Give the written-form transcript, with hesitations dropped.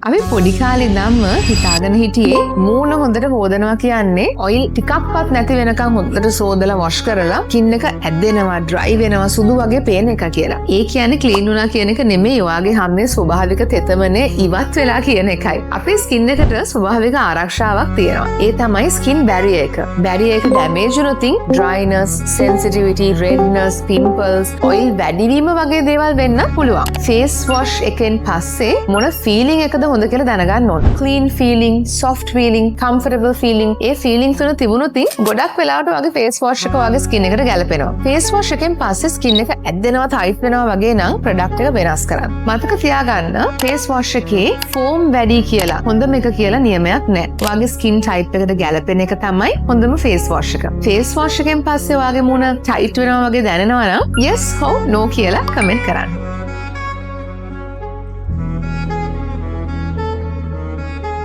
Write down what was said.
අපි පොඩි කාලේ ඉඳන්ම හිතාගෙන හිටියේ මූණ හොඳට හොදනවා කියන්නේ ඔයිල් ටිකක්වත් නැති වෙනකම් හොඳට සෝදලා වොෂ් කරලා ස්කින් එක ඇදෙනවා, ඩ්‍රයි වෙනවා, සුදු වගේ පේන එක කියලා. ඒ කියන්නේ ක්ලීන් වුණා කියන එක නෙමෙයි. ඔයාගේ හැමේ ස්වභාවික තෙතමනේ ඉවත් වෙලා කියන එකයි. අපේ ස්කින් එකට ස්වභාවික ආරක්ෂාවක් තියෙනවා. ඒ තමයි ස්කින් බැරියර් එක. බැරියර් එක ඩැමේජ් වුණොත් dryness, sensitivity, redness, pimples, oil වැඩිවීම වගේ දේවල් වෙන්න පුළුවන්. face wash එකෙන් පස්සේ මොන feeling එකද හොඳ කියලා දැනගන්න ඕන. clean feeling, soft feeling, comfortable feeling. ඒ feeling තුන තිබුණොත් ගොඩක් වෙලාවට වගේ face wash එක වගේ skin එකට ගැලපෙනවා. face wash එකෙන් පස්සේ skin එක ඇද්දෙනවා, tight වෙනවා වගේ නම් product එක වෙනස් කරන්න. මතක තියාගන්න face wash එකේ foam වැඩි කියලා හොඳම එක කියලා නියමයක් නැහැ. ඔයාගේ skin type එකට ගැලපෙන එක තමයි හොඳම face wash එක. face wash එකෙන් පස්සේ ඔයාගේ මූණ tight වෙනවා වගේ දැනෙනවා නම් yes or no කියලා comment කරන්න.